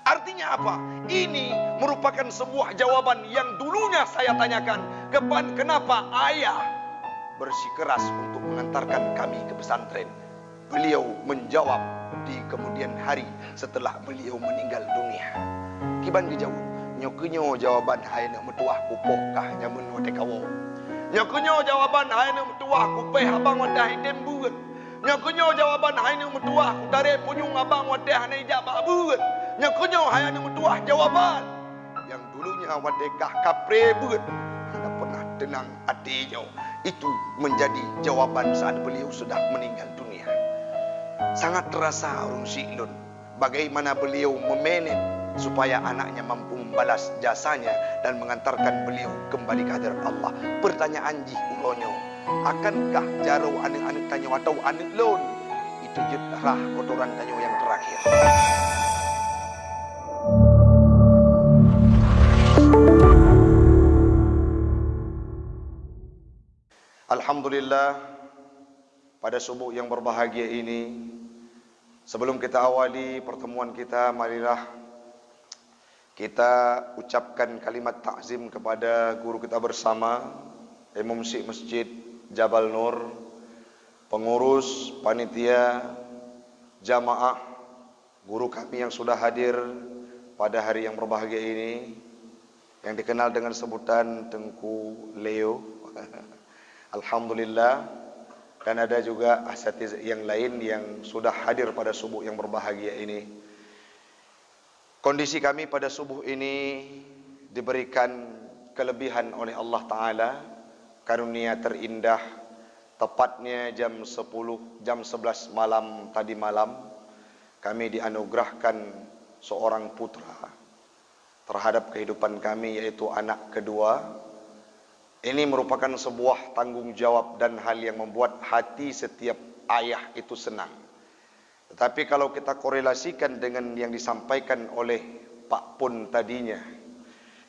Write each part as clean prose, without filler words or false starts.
Artinya apa? Ini merupakan sebuah jawaban yang dulunya saya tanyakan. Kenapa ayah bersikeras untuk mengantarkan kami ke pesantren? Beliau menjawab di kemudian hari setelah beliau meninggal dunia. Kiban dijawab, nyokenyo jawaban hai nak metuah kupok kah nyamun wate kawo. Nyokenyo jawaban hai nak metuah kupeh abang wadah dembuget. Nyokenyo jawaban hai nak metuah kudare punyung abang wadah hanai jabak buget. Nyokenyo hai nak metuah jawaban yang dulunya wadekah kapre buget. Ada pernah tenang hatinya. Itu menjadi jawaban saat beliau sudah meninggal dunia. Sangat terasa Urung Siklun bagaimana beliau memanage supaya anaknya mampu membalas jasanya dan mengantarkan beliau kembali ke hadirat Allah. Pertanyaan ji ulonyo, akankah jaro anak-anak tanyo atau anak lon itu jetrah kotoran tanyo yang terakhir? Alhamdulillah, pada subuh yang berbahagia ini, sebelum kita awali pertemuan kita, marilah kita ucapkan kalimat takzim kepada guru kita bersama, Imam Syekh Masjid Jabal Nur, pengurus, panitia, jamaah, guru kami yang sudah hadir pada hari yang berbahagia ini, yang dikenal dengan sebutan Tengku Leo. Alhamdulillah. Dan ada juga asatiz yang lain yang sudah hadir pada subuh yang berbahagia ini. Kondisi kami pada subuh ini diberikan kelebihan oleh Allah Ta'ala, karunia terindah. Tepatnya jam 11 malam tadi malam, kami dianugerahkan seorang putra terhadap kehidupan kami, yaitu anak kedua. Ini merupakan sebuah tanggung jawab dan hal yang membuat hati setiap ayah itu senang. Tetapi kalau kita korelasikan dengan yang disampaikan oleh Pak Pun tadinya,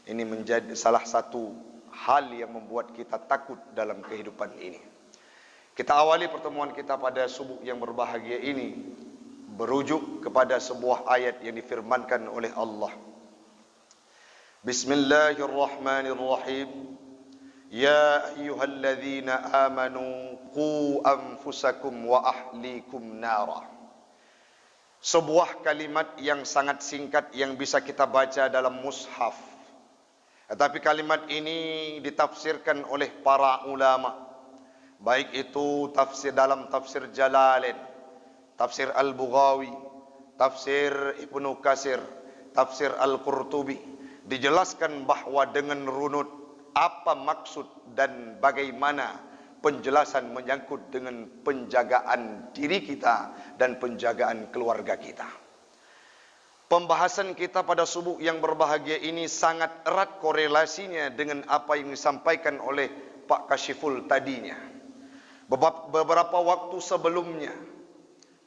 ini menjadi salah satu hal yang membuat kita takut dalam kehidupan ini. Kita awali pertemuan kita pada subuh yang berbahagia ini berujuk kepada sebuah ayat yang difirmankan oleh Allah. Bismillahirrahmanirrahim. Ya ayyuhalladzina amanu qu anfusakum wa ahlikum nara. Sebuah kalimat yang sangat singkat yang bisa kita baca dalam mushaf. Tetapi kalimat ini ditafsirkan oleh para ulama, baik itu tafsir dalam tafsir Jalalain, tafsir Al-Bughawi, tafsir Ibnu Katsir, tafsir Al-Qurtubi. Dijelaskan bahwa dengan runut apa maksud dan bagaimana penjelasan menyangkut dengan penjagaan diri kita dan penjagaan keluarga kita. Pembahasan kita pada subuh yang berbahagia ini sangat erat korelasinya dengan apa yang disampaikan oleh Pak Kasyiful tadinya. Beberapa waktu sebelumnya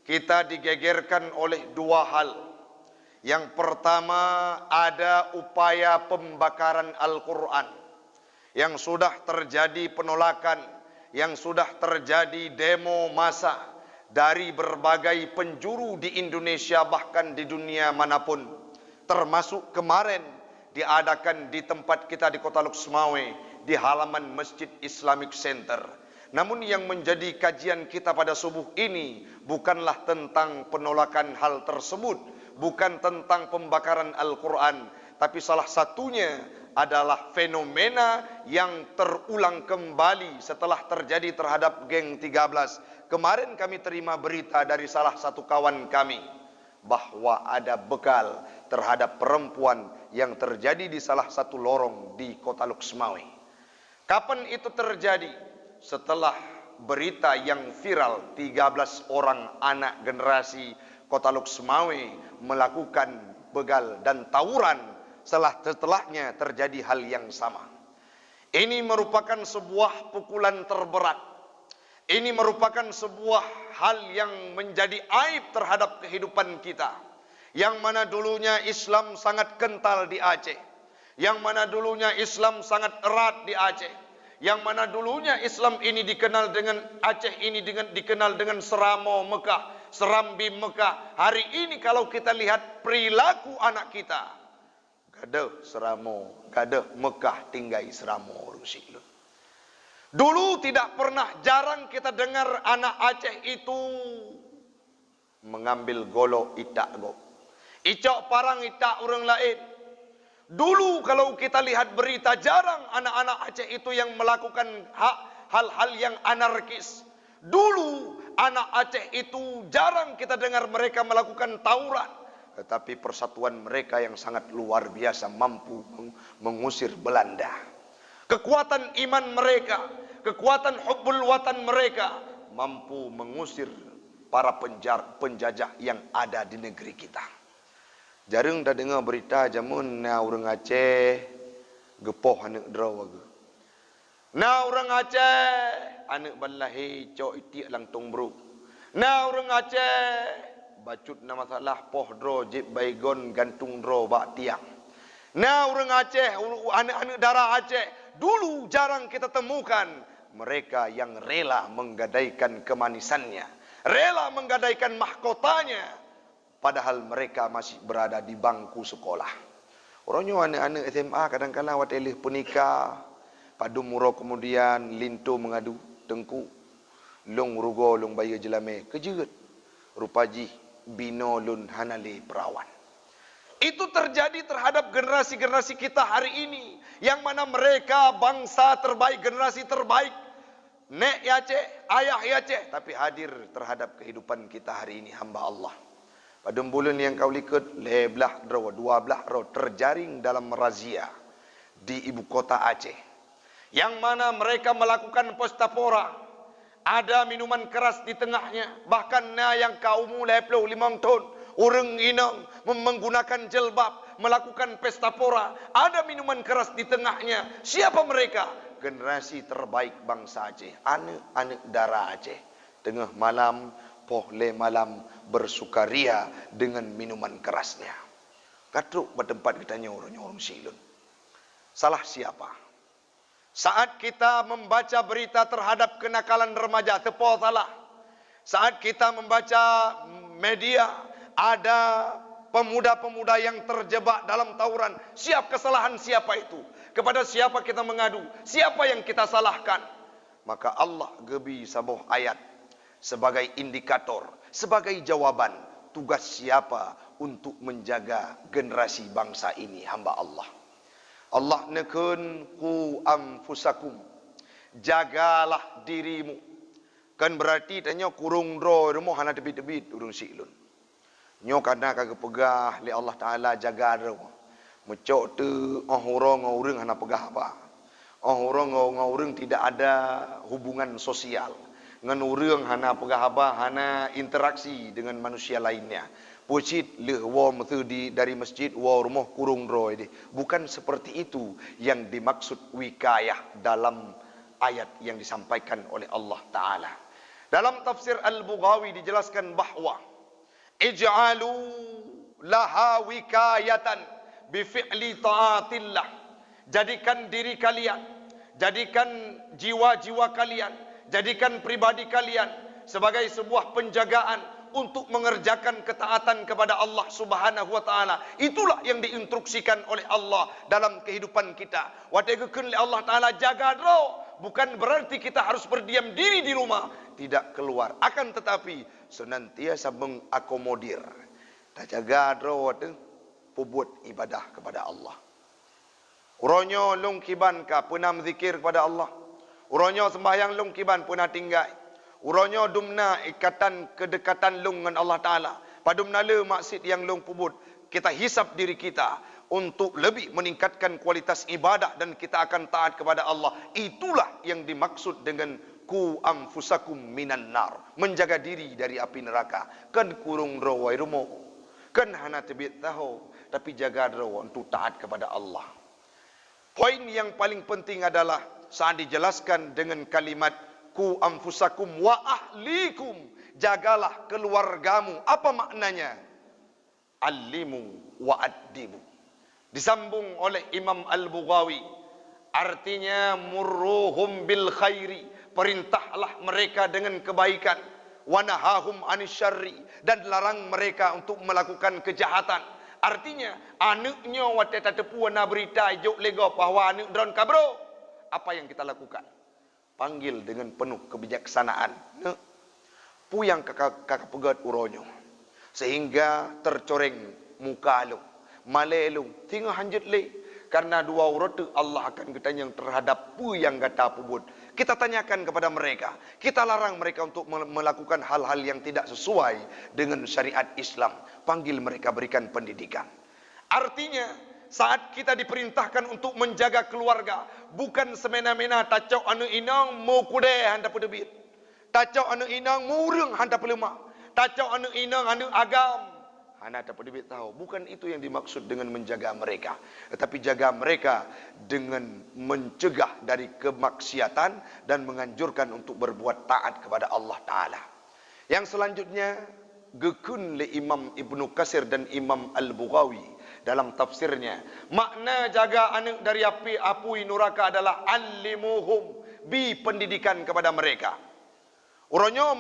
kita digegerkan oleh dua hal. Yang pertama, ada upaya pembakaran Al-Quran. Yang sudah terjadi penolakan, yang sudah terjadi demo massa dari berbagai penjuru di Indonesia bahkan di dunia manapun. Termasuk kemarin diadakan di tempat kita di Kota Luxmawe, di halaman Masjid Islamic Center. Namun yang menjadi kajian kita pada subuh ini bukanlah tentang penolakan hal tersebut, bukan tentang pembakaran Al-Quran, tapi salah satunya adalah fenomena yang terulang kembali setelah terjadi terhadap geng 13. Kemarin kami terima berita dari salah satu kawan kami bahwa ada begal terhadap perempuan yang terjadi di salah satu lorong di Kota Luxmawe. Kapan itu terjadi? Setelah berita yang viral 13 orang anak generasi Kota Luxmawe melakukan begal dan tawuran. Setelahnya terjadi hal yang sama. Ini merupakan sebuah pukulan terberat. Ini merupakan sebuah hal yang menjadi aib terhadap kehidupan kita. Yang mana dulunya Islam sangat kental di Aceh. Yang mana dulunya Islam sangat erat di Aceh. Yang mana dulunya Islam ini dikenal dengan Aceh ini dikenal dengan Seramo Mekah. Serambi Mekah. Hari ini kalau kita lihat perilaku anak kita, gada seramo, gada Mekah tinggai seramo orang Silun. Dulu tidak pernah, jarang kita dengar anak Aceh itu mengambil golok itak go. Icok parang itak orang lain. Dulu kalau kita lihat berita, jarang anak-anak Aceh itu yang melakukan hal-hal yang anarkis. Dulu anak Aceh itu jarang kita dengar mereka melakukan tawuran. Tetapi persatuan mereka yang sangat luar biasa mampu mengusir Belanda. Kekuatan iman mereka, kekuatan hubbul watan mereka mampu mengusir para penjajah yang ada di negeri kita. Jarang dah dengar berita jamun na orang Aceh gepoh anak draw. Na orang Aceh anak balahi cok itik lang tong bro. Na orang Aceh bacut na masalah poh draw jip baygon gantung draw bak tiang. Na orang Aceh, anak-anak darah Aceh dulu jarang kita temukan mereka yang rela menggadaikan kemanisannya, rela menggadaikan mahkotanya, padahal mereka masih berada di bangku sekolah. Orangnya anak-anak SMA kadang-kadang watelih penikah, padu muro kemudian lintu mengadu tengku, long rugo long bayi jelame kejeut, rupaji bino lun hanali perawan. Itu terjadi terhadap generasi-generasi kita hari ini, yang mana mereka bangsa terbaik, generasi terbaik, nek Aceh, ayah Aceh, tapi hadir terhadap kehidupan kita hari ini hamba Allah. Pada bulan yang kau likut, leblah draw, 12 draw terjaring dalam razia di ibu kota Aceh. Yang mana mereka melakukan pesta pora. Ada minuman keras di tengahnya. Bahkan na yang kaum mulai 5 tahun. Orang inang menggunakan jilbab, melakukan pesta pora. Ada minuman keras di tengahnya. Siapa mereka? Generasi terbaik bangsa Aceh. Anak-anak darah Aceh. Tengah malam, pohle malam bersukaria dengan minuman kerasnya. Katruk bertempat kitanya orang Silun. Salah siapa? Saat kita membaca berita terhadap kenakalan remaja, tepo salah. Saat kita membaca media, ada pemuda-pemuda yang terjebak dalam tawuran. Kesalahan siapa itu? Kepada siapa kita mengadu? Siapa yang kita salahkan? Maka Allah gebi sabuh ayat sebagai indikator, sebagai jawaban tugas siapa untuk menjaga generasi bangsa ini hamba Allah. Allah nekun ku anfusakum, jagalah dirimu. Kan berarti tanya kurung dro rumah hana tebit-tebit urung Silun. Nyo kana kagak pegah li Allah Taala jaga dro. Mecok tu orang urang hana pegah apa. Orang urang tidak ada hubungan sosial. Ngan urang hana pegah apa, hana interaksi dengan manusia lainnya. Pucit leh wa methudi dari masjid wa rumah kurung dro ini. Bukan seperti itu yang dimaksud wikayah dalam ayat yang disampaikan oleh Allah Taala. Dalam tafsir Al-Bughawi dijelaskan bahwa ij'alu laha wikayatan bifi'li ta'atillah. Jadikan diri kalian, jadikan jiwa-jiwa kalian, jadikan pribadi kalian sebagai sebuah penjagaan untuk mengerjakan ketaatan kepada Allah Subhanahu wa taala. Itulah yang diinstruksikan oleh Allah dalam kehidupan kita. Wategekeun li Allah Taala jaga dro, bukan berarti kita harus berdiam diri di rumah, tidak keluar. Akan tetapi senantiasa mengakomodir. Tak jaga dro pubut ibadah kepada Allah. Uronyo long kiban ka pernah zikir kepada Allah. Uronyo sembahyang long kiban pernah tinggal. Uronyo dumna ikatan kedekatan long dengan Allah Taala. Padumna le maksud yang long pubut. Kita hisap diri kita untuk lebih meningkatkan kualitas ibadah dan kita akan taat kepada Allah. Itulah yang dimaksud dengan ku anfusakum minan nar, menjaga diri dari api neraka. Kan kurung rawai rumo, kan hana tebit tahu, tapi jaga rawa untuk taat kepada Allah. Poin yang paling penting adalah saat dijelaskan dengan kalimat ku anfusakum wa ahlikum, jagalah keluargamu. Apa maknanya? Alimu wa addibu. Disambung oleh Imam Al-Bughawi, artinya murruhum bil khairi, perintahlah mereka dengan kebaikan. wa nahahum anisyarri, dan larang mereka untuk melakukan kejahatan. Artinya anaknya wate tatepu na berita jok lego bahwa anak drone kabro. Apa yang kita lakukan? Panggil dengan penuh kebijaksanaan. Puyang kakak pegat uronyo. Sehingga tercoreng muka lu. Malelu. Tinggal hanjut le. Karena dua urut Allah akan ketanya terhadap puyang kata pubut. Kita tanyakan kepada mereka. Kita larang mereka untuk melakukan hal-hal yang tidak sesuai dengan syariat Islam. Panggil mereka, berikan pendidikan. Artinya, saat kita diperintahkan untuk menjaga keluarga, bukan semena-mena tacok anu inang mau kude handa pedebit. Tacok anu inang mau urang handa pelemah. Tacok anu inang anu agam. Hana dapat dibit tahu, bukan itu yang dimaksud dengan menjaga mereka, tetapi jaga mereka dengan mencegah dari kemaksiatan dan menganjurkan untuk berbuat taat kepada Allah Ta'ala. Yang selanjutnya, gekun le Imam Ibnu Katsir dan Imam Al-Bughawi dalam tafsirnya, makna jaga anak dari api apui neraka adalah alimuhum, bi pendidikan kepada mereka. Uronyo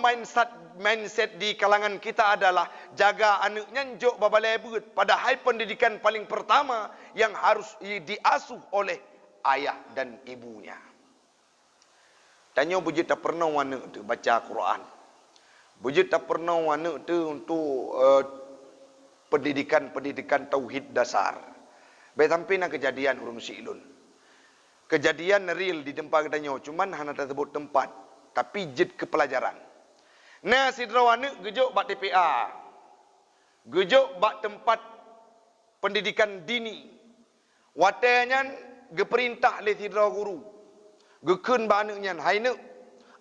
mindset di kalangan kita adalah jaga anaknya njok babalai beut. Padahal pendidikan paling pertama yang harus diasuh oleh ayah dan ibunya. Tanya bujit tak pernah anak tu baca Quran. Bujit tak pernah anak tu untuk pendidikan tauhid dasar. Betampi na kejadian urung silun. Kejadian real di tempat katanya, cuman hana tersebut tempat. Tapi jid kepelajaran. Nah, si drawane gejuk bak TPA. Gejuk bak tempat pendidikan dini. Watenyan geperintah le sidra guru. Gekun ba anaknya, hai nak,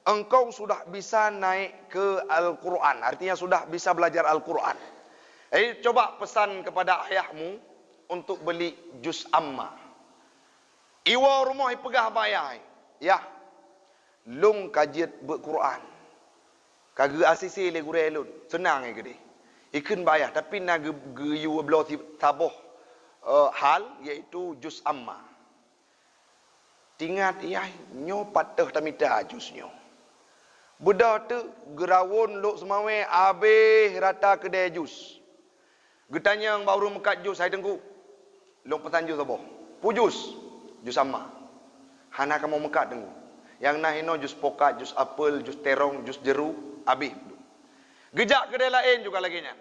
engkau sudah bisa naik ke Al-Quran. Artinya sudah bisa belajar Al-Quran. Coba pesan kepada ayahmu untuk beli juz amma. Iwa rumah pegah bayar. Ya. Long kajiat berquran. Kagak asisi le gure elun. Senang ke dia. Ikun bayar tapi nak ge you belo taboh hal iaitu juz amma. Tingat ia nyo patah tamita juznya. Budak tu gerawon lok semawe abe rata kedai juz. Getanya yang baru mekat juz saya tengku. Long pesan juz apa? Pujus. Juz amma. Hana kamu mekat tengku. Yang nahino jus pokat, jus apel, jus terong, jus jeruk, habis. Gejak kedai lain juga laginya.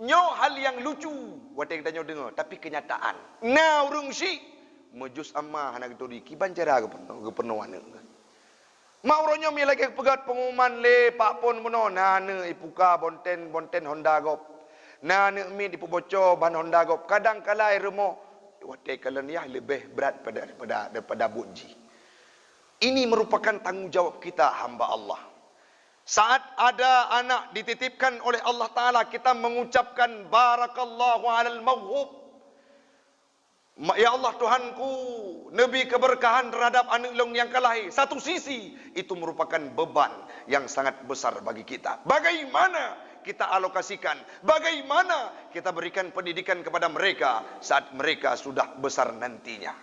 Nyo hal yang lucu, wadah kita nyo dengar, tapi kenyataan. Nah urung si, mejus amma anak itu di kiban cara ke penuhan. Mauronyo mi lagi pegat pengumuman le pak pon puno, nana ipuka bonten Honda gop, nana mi dipuboco ban Honda gop. Kadang kala remo, wadah kalian ya lebih berat daripada buji. Ini merupakan tanggungjawab kita hamba Allah. Saat ada anak dititipkan oleh Allah Ta'ala, kita mengucapkan barakallahu alal mawhub. Ya Allah Tuhanku, Nabi keberkahan terhadap anak long yang kelahi. Satu sisi, itu merupakan beban yang sangat besar bagi kita. Bagaimana kita alokasikan? Bagaimana kita berikan pendidikan kepada mereka saat mereka sudah besar nantinya?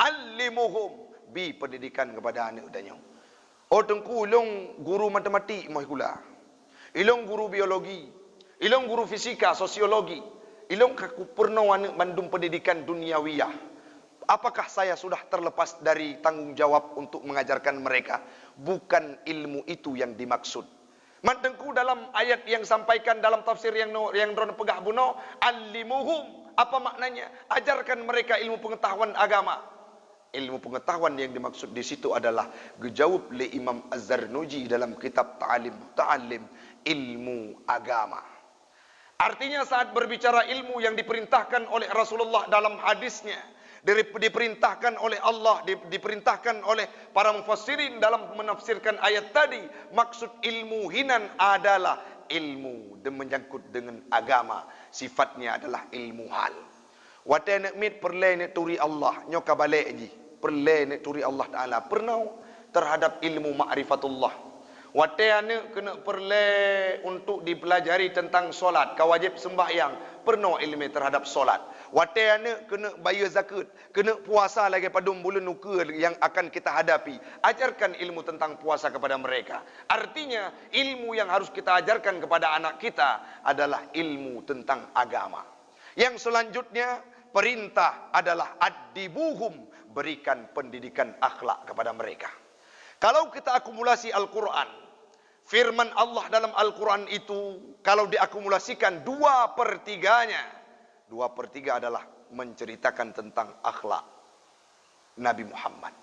Alimuhum, bi pendidikan kepada anak danyo. Oh tengku ilong guru matematik moh kula. Ilong guru biologi, ilong guru fisika, sosiologi. Ilong kaku purno anak mandum pendidikan duniawiyah. Apakah saya sudah terlepas dari tanggungjawab untuk mengajarkan mereka? Bukan ilmu itu yang dimaksud. Matengku dalam ayat yang sampaikan dalam tafsir yang drone pegah buno, alimuhum, apa maknanya? Ajarkan mereka ilmu pengetahuan agama. Ilmu pengetahuan yang dimaksud di situ adalah dijawab oleh Imam Az-Zarnuji dalam kitab Ta'alim ilmu agama. Artinya saat berbicara ilmu yang diperintahkan oleh Rasulullah dalam hadisnya, diperintahkan oleh Allah, diperintahkan oleh para mufassirin dalam menafsirkan ayat tadi, maksud ilmu hinan adalah ilmu dan menyangkut dengan agama, sifatnya adalah ilmu hal. Wate nak mit perle nak turi Allah, nyoka balik ji. Perle nak turi Allah Taala, pernah terhadap ilmu ma'rifatullah. Wate anak kena perle untuk dipelajari tentang solat, kawajib sembahyang, pernah ilmu terhadap solat. Watai anak kena bayar zakat, kena puasa lagi pada bulan nuka yang akan kita hadapi. Ajarkan ilmu tentang puasa kepada mereka. Artinya ilmu yang harus kita ajarkan kepada anak kita adalah ilmu tentang agama. Yang selanjutnya perintah adalah adibuhum, berikan pendidikan akhlak kepada mereka. Kalau kita akumulasi Al-Quran, firman Allah dalam Al-Quran itu kalau diakumulasikan 2/3-nya, 2/3 adalah menceritakan tentang akhlak Nabi Muhammad.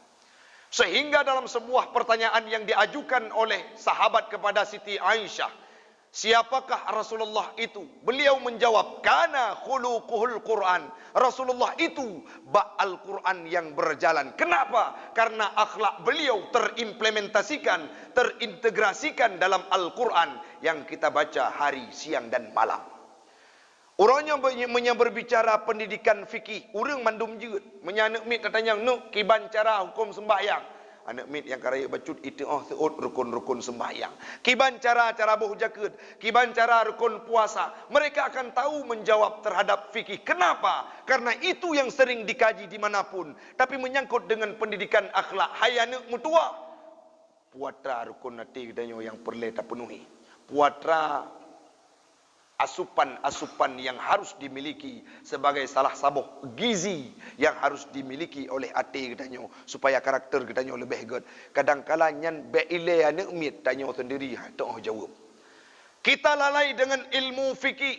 Sehingga dalam sebuah pertanyaan yang diajukan oleh sahabat kepada Siti Aisyah, siapakah Rasulullah itu? Beliau menjawab, kana khuluquhul Quran. Rasulullah itu bak Al-Quran yang berjalan. Kenapa? Karena akhlak beliau terimplementasikan, terintegrasikan dalam Al-Quran yang kita baca hari, siang dan malam. Orangnya berbicara pendidikan fikih, orang mandum jeut. Menyanak mit katanya, nuk kiban cara hukum sembahyang. Anak mit yang karaya bacut itu seut rukun-rukun sembahyang. Kiban cara boh jaket, kiban cara rukun puasa. Mereka akan tahu menjawab terhadap fikih. Kenapa? Karena itu yang sering dikaji dimanapun. Tapi menyangkut dengan pendidikan akhlak. Hai anak mutua, puatra rukun nanti danyo yang perlu tak penuhi. Puatra asupan-asupan yang harus dimiliki sebagai salah sabuh gizi yang harus dimiliki oleh hati katanya supaya karakter katanya lebih good. Kadang-kala nyan beile anak mit tanya sendiri tak jawab. Kita lalai dengan ilmu fikih,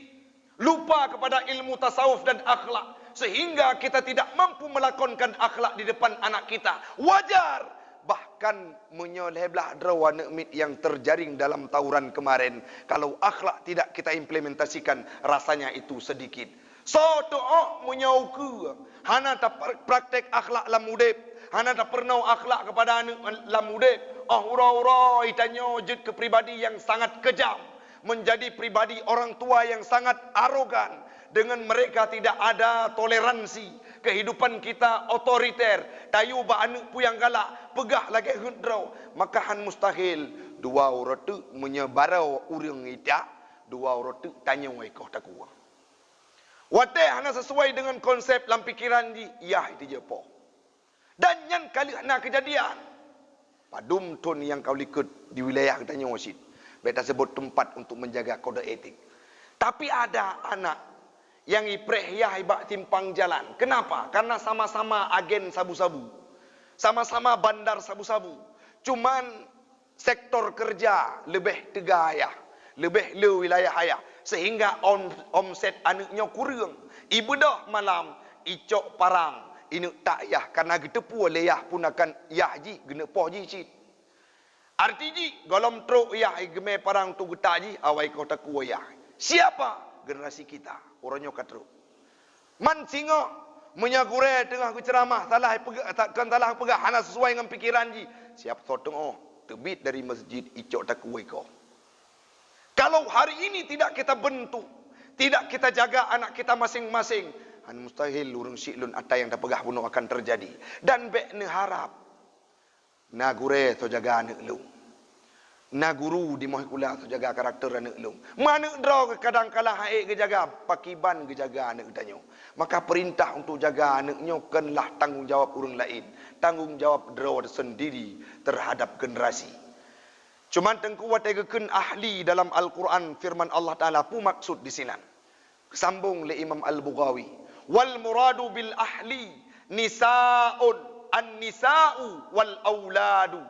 lupa kepada ilmu tasawuf dan akhlak sehingga kita tidak mampu melakonkan akhlak di depan anak kita. Wajar. Bahkan menyolehlah drawana mit yang terjaring dalam tawuran kemarin. Kalau akhlak tidak kita implementasikan, rasanya itu sedikit. So doa menyauku. Hana tak praktek akhlak lamudep. Hana tak pernah akhlak kepada anak lamudep. Ura-ura itanya jid kepribadi yang sangat kejam. Menjadi pribadi orang tua yang sangat arogan. Dengan mereka tidak ada toleransi. Kehidupan kita otoriter. Tayu ba anak puyang galak. Pegah lagi hundrau. Maka han mustahil. Dua orang tu menyebarau urang ita. Dua orang tu tanya waikoh takua. Watai hana sesuai dengan konsep dalam pikiran di. Yah itu je po. Dan yang kali hana kejadian. Padum tun yang kau likut di wilayah katanya wasit. Beta sebut tempat untuk menjaga kode etik. Tapi ada anak yang ipreh yah ibak timpang jalan. Kenapa? Karena sama-sama agen sabu-sabu. Sama-sama bandar sabu-sabu. Cuman sektor kerja lebih tegayah. Lebih le wilayah ayah. Sehingga omset anaknya kurang. Ibu dah malam, icok parang. Ini tak yah. Karena getepu oleh yah pun akan yah ji. Gena poh ji cik. Arti ji, golom truk yah igme parang tu getak ji. Awai kau taku yah. Siapa? Generasi kita. Orangnya katruk. Man singa menyagure tengah ku ceramah salah pegah hana sesuai dengan pikiran ji. Siap sotong terbit dari masjid icok takuai kau. Kalau hari ini tidak kita bentuk, tidak kita jaga anak kita masing-masing, han mustahil urang siklun ada yang tak pegah pun akan terjadi. Dan bek ne harap nagure to jaga anak lu. Na guru di moh kula tu jaga karakter anak lu. Mana draw kadang-kala haik ke jaga pakiban ke jaga anak tanyo. Maka perintah untuk jaga anaknya kenlah tanggungjawab orang lain. Tanggungjawab draw sendiri terhadap generasi. Cuman tengku wategeken ahli dalam Al-Quran firman Allah Taala pu maksud di sini. Sambung le Imam Al-Bughawi. Wal muradu bil ahli nisaun an-nisa'u wal auladu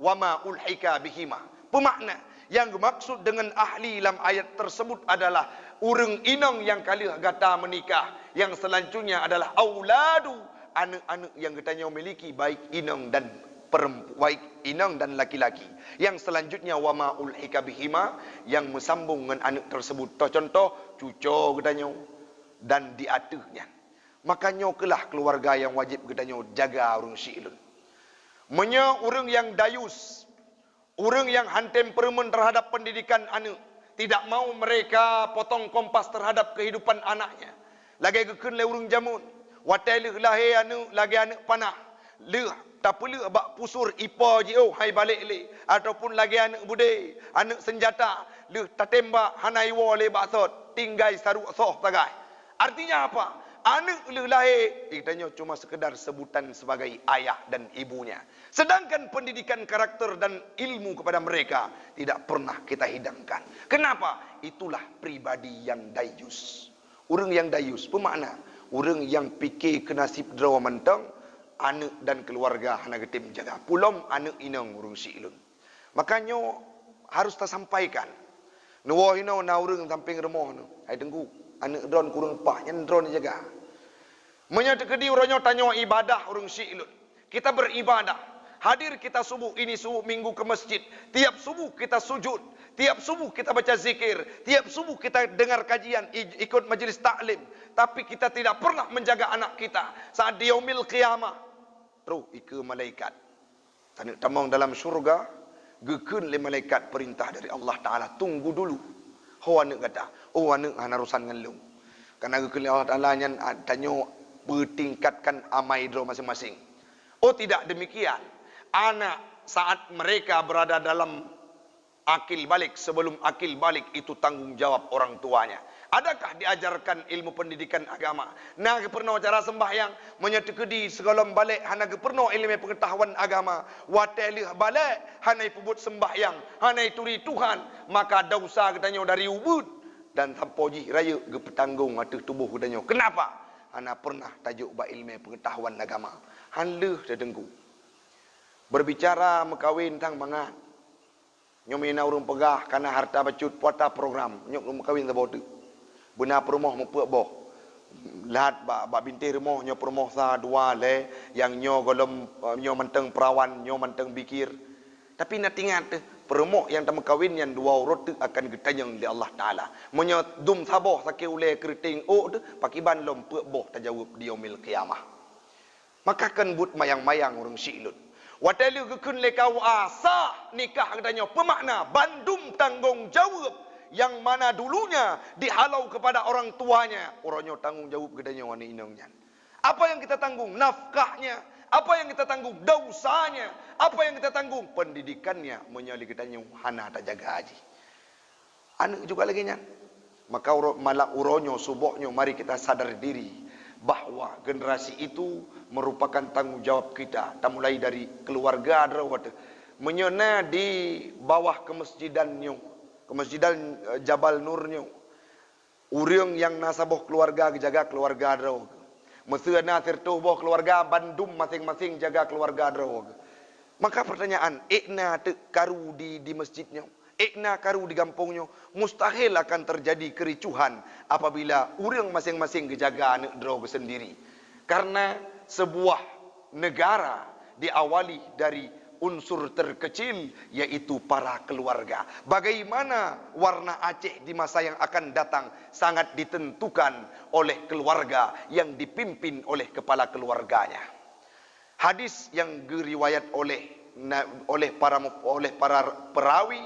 wama ulhika bihima. Pemakna yang dimaksud dengan ahli dalam ayat tersebut adalah urang inang yang kali gata menikah, yang selanjutnya adalah auladu, anak-anak yang katanya memiliki baik inang dan perempuan, baik inang dan laki-laki. Yang selanjutnya wama ulhika bihima, yang bersambung dengan anak tersebut. Contoh cucu katanya dan diatuhnya. Makanya kelah keluarga yang wajib katanya jaga urang syilun. Menya urang yang dayus, orang yang hantem permen terhadap pendidikan anak. Tidak mau mereka potong kompas terhadap kehidupan anaknya. Lagi keken le urang jamun. Watai le lahir anak, lagi anak panah. Le tak perlu abak pusur ipa je hai balik le. Ataupun lagi anak bude, anak senjata. Le tak tembak hanai wa le baksot. Tinggai saruk soh tagai. Artinya apa? anak lahir, katanya cuma sekedar sebutan sebagai ayah dan ibunya. Sedangkan pendidikan karakter dan ilmu kepada mereka tidak pernah kita hidangkan. Kenapa? Itulah pribadi yang dayus. Orang yang dayus bermakna orang yang fikir ke nasib draw mentang, anak dan keluarga hana getim jaga. Pulom anak inang urung si ilun. Makanya harus tersampaikan. Nuwah ino na urang samping remah nu. Ai dengku anak drone kurang pah nyen drone jaga. Menyata kedi uranyo tanyo ibadah urang si ilun. Kita beribadah. Hadir kita subuh ini subuh minggu ke masjid. Tiap subuh kita sujud. Tiap subuh kita baca zikir. Tiap subuh kita dengar kajian, ikut majlis taklim. Tapi kita tidak pernah menjaga anak kita. Saat di yaumil qiyamah, roh ike malaikat. Tanik tamang dalam syurga, gekun le malaikat perintah dari Allah Ta'ala. Tunggu dulu. Ho anak kata, oh anak hanarusan ngelung. Karena gekun le Allah Ta'ala nyan tanyo bertingkatkan amai dro masing-masing. Oh tidak demikian. Anak saat mereka berada dalam akil balik, sebelum akil balik itu tanggungjawab orang tuanya. Adakah diajarkan ilmu pendidikan agama? Nah, keperno cara sembahyang, menyetekedi sekolah balik, hana keperno ilmu pengetahuan agama. Watelih balik, hana pebut sembahyang, hana turi Tuhan, maka dosa katanya dari ubud dan tampoji raya gepetanggung atuh tubuh katanya. Kenapa? Hana pernah tajuk ba ilmu pengetahuan agama. Hanleuh dedengku. Berbicara mekawin tang mangat. Nyomina urung pegah karena harta bacut puata program. Nyok urung mekawin tabo tu. Benar perumah mempuak boh. Lahat ba binti rumah nyo perumah sa dua le yang nyo golom nyo menteng perawan, nyo menteng bikir. Tapi nak ingat perumah yang tam kawin yang dua urut tu akan getanyang di Allah Taala. Menyo dum saboh sakit ule keriting tu pakiban lom puak boh tajawab di yaumil qiyamah. Maka kan but mayang-mayang urang silut. Watelu gekun lekau asa nikah katanya pemakna bandum tanggung jawab yang mana dulunya dihalau kepada orang tuanya. Orangnya tanggung jawab katanya wani inangnya. Apa yang kita tanggung? Nafkahnya. Apa yang kita tanggung? Dosanya. Apa yang kita tanggung? Pendidikannya. Menyali katanya hana tak jaga haji. Anak juga lagi nyan. Maka malah uronyo subuhnya mari kita sadar diri bahawa generasi itu merupakan tanggungjawab kita. Tak mulai dari keluarga ada menyena di bawah kemesjidannya, kemesjidan Jabal Nurnya. Urang yang nasabah keluarga jaga keluarga ada. Mesena tertuh bawah keluarga bandum masing-masing jaga keluarga ada. Maka pertanyaan, ikna karu di masjidnya. Ikna karu di kampungnya, mustahil akan terjadi kericuhan apabila orang masing-masing kejaga anak drog sendiri. Karena sebuah negara diawali dari unsur terkecil, yaitu para keluarga. Bagaimana warna Aceh di masa yang akan datang sangat ditentukan oleh keluarga yang dipimpin oleh kepala keluarganya. Hadis yang diriwayat oleh para perawi,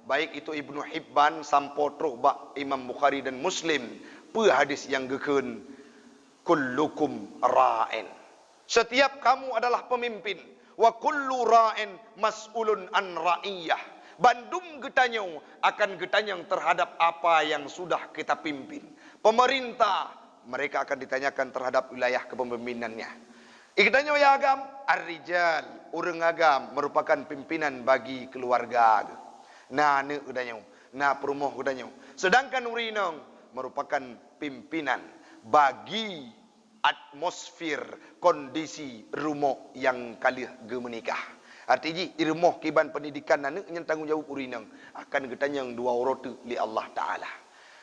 baik itu Ibnu Hibban sampotro bak Imam Bukhari dan Muslim, pe hadis yang gekun, kullukum ra'in. Setiap kamu adalah pemimpin, wa kullu ra'in mas'ulun an ra'iyah. Bandung getanyau akan getanyang terhadap apa yang sudah kita pimpin. Pemerintah, mereka akan ditanyakan terhadap wilayah kepemimpinannya. Ikdanyo ya agam, ar-rijal, urang agam merupakan pimpinan bagi keluarga. Nah, ne udanya, nah perumah udanya. Sedangkan urinang merupakan pimpinan bagi atmosfer kondisi rumah yang kalih ge menikah. Artinya rumah kiban pendidikan anak yang tanggungjawab urinang akan getanyang dua rotu li Allah Taala.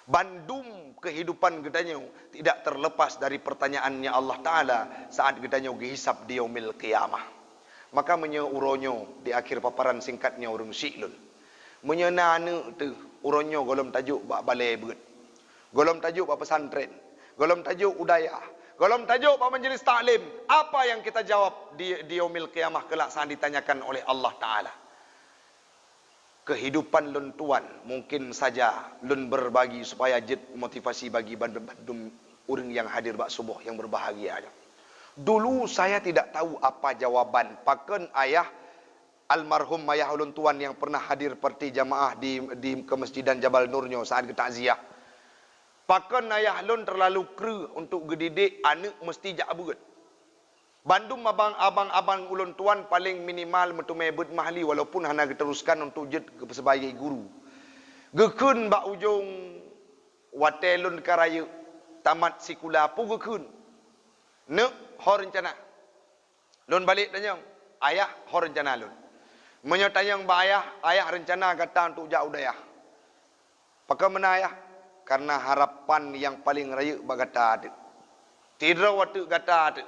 Bandum kehidupan getanya tidak terlepas dari pertanyaannya Allah Taala saat getanya gehisap di yaumil qiyamah. Maka menyeuronyo di akhir paparan singkatnya urang si'lun. Menyena anak tu uronyo golom tajuk bak balai beut. Golom tajuk bak pesantren. Golom tajuk udayah. Golom tajuk bak majlis taklim. Apa yang kita jawab di yaumil qiyamah kelak saat ditanyakan oleh Allah Taala? Kehidupan lun tuan mungkin saja lun berbagi supaya jid motivasi bagi bandum orang yang hadir bak subuh yang berbahagia. Dulu saya tidak tahu apa jawaban. Paken ayah almarhum ayah ulun tuan yang pernah hadir parti jamaah di kemesjidan Jabal Nurnyo saat ke takziah. Pakan ayah lon terlalu kera untuk gedidik anak mesti jak berat. Bandung abang-abang ulun tuan paling minimal metumai bet mahli walaupun hana diteruskan untuk jet ke sebagai guru. Gekun bak ujung watelun karaya tamat sikula pu gekun. Ne ho rencana. Lun balik tanyang, ayah ho rencana lun. Menyotanyang ba ayah rencana kata untuk jak udayah. Pakai mana ayah? Karena harapan yang paling raya bagata ada. Tidak waktu kata ada.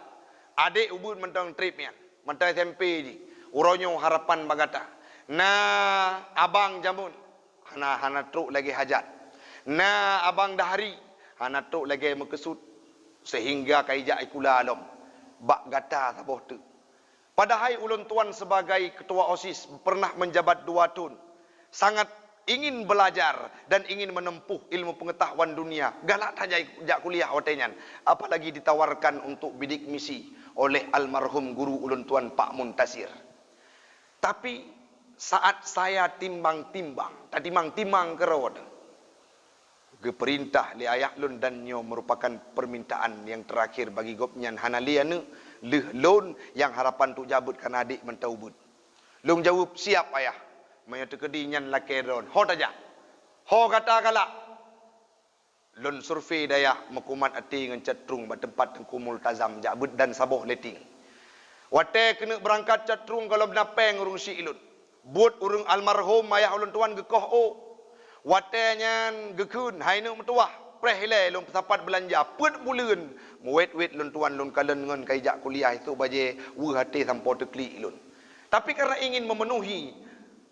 Adik ubun mentang tripnya, mentang SMP ji. Uronyo harapan bagata. Nah, abang jamun, hana truk lagi hajat. Nah, abang dahari, hana truk lagi mekesut. Sehingga kaijak ikula alom. Bak gata saboh tu. Padahal ulun tuan sebagai ketua OSIS pernah menjabat 2 tahun. Sangat ingin belajar dan ingin menempuh ilmu pengetahuan dunia. Galak saja jak kuliah watenyan. Apalagi ditawarkan untuk bidik misi oleh almarhum guru ulun tuan Pak Muntasir. Tapi saat saya timbang-timbang, timang kerawat. Geperintah li ayah lun dan nyo merupakan permintaan yang terakhir bagi gopnyan hanaliane leh lon yang harapan tu jabut kan adik mentaubut. Lung jawab siap ayah. Maya tekedi nyan lakedron. Ho taja. Ho kata kala. Lun survei daya mekumat ati ngan cetrung ba tempat tengku multazam jabut dan saboh leting. Wate kena berangkat cetrung kalau benapeng urung si ilun. Buat urung almarhum ayah ulun tuan gekoh o. Wate nyan gekun hainu metuah prehle lun sapat belanja put buleun muwet-wet lun tuan lun kalen ngan kaijak kuliah itu baje wu hati sampo tekli ilun. Tapi karena ingin memenuhi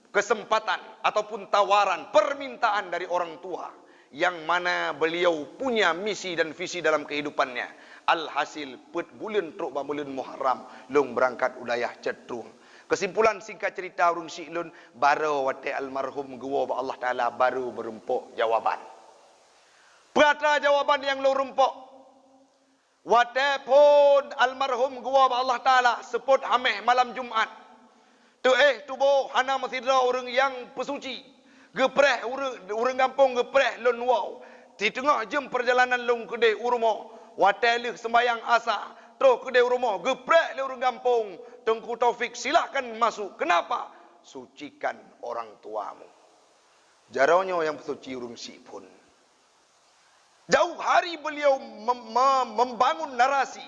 kesempatan ataupun tawaran permintaan dari orang tua yang mana beliau punya misi dan visi dalam kehidupannya, alhasil put bulan truk ba bulan Muharram lung berangkat udayah cetrung. Kesimpulan singkat cerita urung si lun baru wate almarhum guwa ba Allah Taala baru berempuk jawaban. Prata jawaban yang lu rempuk. Wate pun almarhum guwa ba Allah Taala seput hameh malam Jumaat. Tu tubuh hana masidra orang yang pesuci. Gepreh orang kampung gepreh lon wow. Di tengah jam perjalanan long kedai urumo. Watelih sembayang asa. Terus kedai urumo gepreh le orang kampung. Tengku Taufik silahkan masuk. Kenapa? Sucikan orang tuamu. Jaraunya yang pesuci urung si pun. Jauh hari beliau membangun narasi.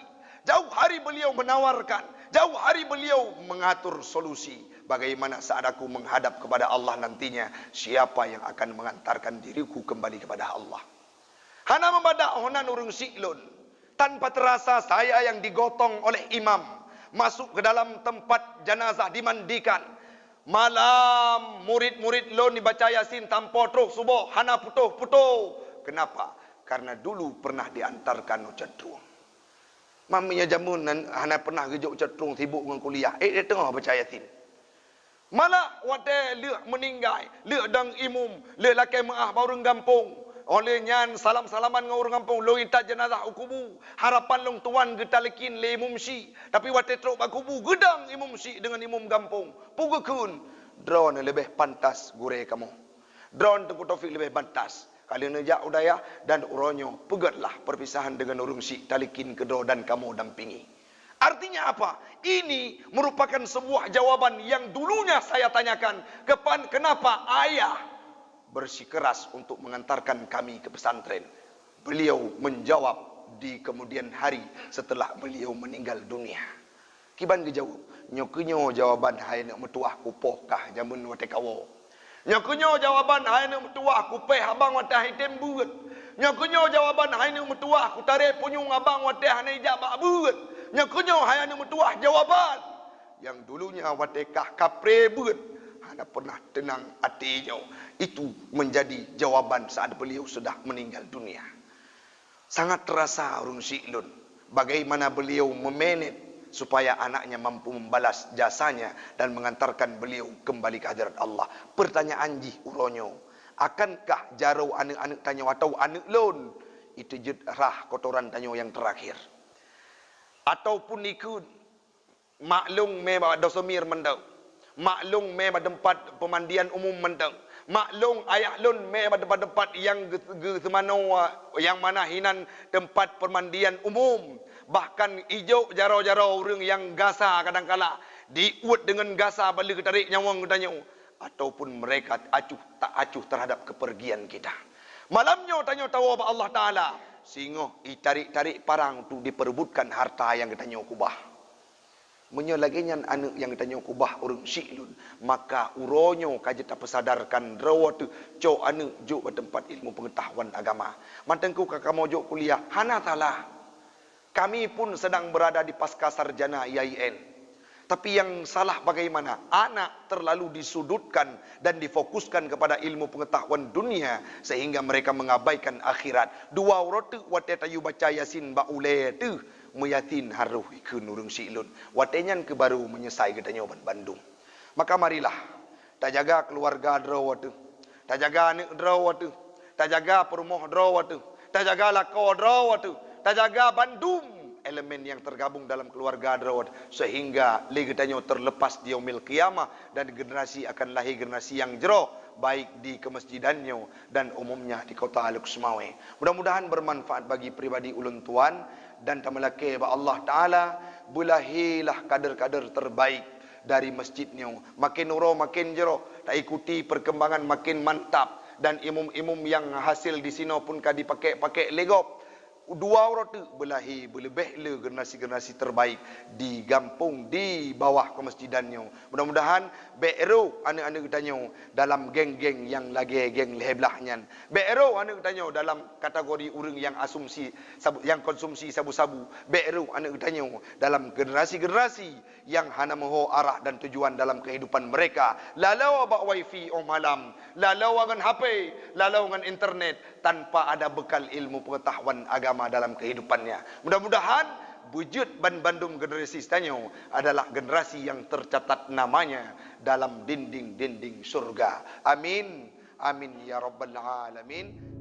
Jauh hari beliau menawarkan. Jauh hari beliau mengatur solusi. Bagaimana saat aku menghadap kepada Allah nantinya. Siapa yang akan mengantarkan diriku kembali kepada Allah. Hana membadak honan urung siklun. Tanpa terasa saya yang digotong oleh imam. Masuk ke dalam tempat jenazah dimandikan. Malam murid-murid lon dibaca Yasin tanpa truk subuh. Hana putuh-putuh. Kenapa? Karena dulu pernah diantarkan cetrung. Maminya jamun hana pernah gejuk cetrung sibuk dengan kuliah. Dia tengah baca Yasin. Malah wate leh meninggal, leh dang imum, leh lakai maah baurang kampung. Oleh nyan salam-salaman dengan orang kampung, lo ita jenazah ukubu. Harapan long tuan getalekin le imum si. Tapi wate truk bakubu gedang imum si dengan imum kampung. Pugakun drone lebih pantas gure kamu. Drone Tengku Taufik lebih pantas. Kali nejak udayah dan uronyo pegatlah perpisahan dengan urung si talikin kedua dan kamu dampingi. Artinya apa? Ini merupakan sebuah jawaban yang dulunya saya tanyakan. Kenapa ayah bersikeras untuk mengantarkan kami ke pesantren? Beliau menjawab di kemudian hari setelah beliau meninggal dunia. Kiban dijawab. Nyokunyo jawaban hai nak metuah kupohkah jamun wate kawo. Nyokunyo jawaban hai nak metuah kupeh abang wate hai tembuat. Nyokunyo jawaban hai nak metuah kutare punyung abang wate hanai jabak buat. Nyokunyo hai nak metuah jawaban yang dulunya wate kah kapre buat. Hana pernah tenang hatinya. Itu menjadi jawaban saat beliau sudah meninggal dunia. Sangat terasa urung siklun bagaimana beliau memanage supaya anaknya mampu membalas jasanya dan mengantarkan beliau kembali ke hadirat Allah. Pertanyaan jih uronyo, akankah jarau anak-anak tanya atau anak lon itu jedrah kotoran tanyo yang terakhir? Ataupun ikut maklum me ba dosomir mendau. Maklum me ba tempat pemandian umum mendang. Maklum ayah lun me pada tempat yang yang mana hinan tempat permandian umum. Bahkan ijo jaro-jaro orang yang gasa kadang-kala diuat dengan gasa balik tarik nyawang katanya. Ataupun mereka tak acuh terhadap kepergian kita. Malamnya tanya tahu apa Allah Ta'ala. Singoh tarik-tarik parang tu diperebutkan harta yang katanya kubah. Menyolaginya anak yang ditanya kubah orang syiklun. Maka uronyo kaji tak pesadarkan rawa tu. Cok anak juk bertempat ilmu pengetahuan agama. Mantengku kakak jok kuliah. Hana talah. Kami pun sedang berada di pasca sarjana IAIN. Tapi yang salah bagaimana? Anak terlalu disudutkan dan difokuskan kepada ilmu pengetahuan dunia. Sehingga mereka mengabaikan akhirat. Dua rotu watetayu baca yasin ba'ule tu. Meyatin haruh ikun urung silun. Watenyan ke baru menyesai katanya obat Bandung. Maka marilah. Tak jaga keluarga draw tu. Tak jaga anak draw tu. Tak jaga perumah draw tu. Tak jaga lako draw tu. Tak jaga Bandung. Elemen yang tergabung dalam keluarga draw. Sehingga lagi katanya terlepas di yaumil qiyamah. Dan generasi akan lahir generasi yang jero. Baik di kemasjidannya dan umumnya di kota Al-Kusmawe. Mudah-mudahan bermanfaat bagi pribadi ulun tuan. Dan tamalake ba Allah Ta'ala bulahilah kader-kader terbaik dari masjidnya. Makin nuro makin jero. Tak ikuti perkembangan makin mantap. Dan imum-imum yang hasil di sini pun kadi pakai legop. Dua orang tu belahi lebih le generasi-generasi terbaik di kampung di bawah kemasjidannya. Mudah-mudahan beero anak-anak kitanya dalam geng-geng yang lagi geng leheblahnya. Beero anak kitanya dalam kategori orang yang asumsi yang konsumsi sabu-sabu. Beero anak kitanya dalam generasi-generasi yang hana mahu arah dan tujuan dalam kehidupan mereka. Lalau bak wifi malam, lalau dengan HP, lalau dengan internet tanpa ada bekal ilmu pengetahuan agama dalam kehidupannya. Mudah-mudahan wujud Bandung generasi setanyo adalah generasi yang tercatat namanya dalam dinding-dinding surga. Amin. Amin ya rabbal alamin.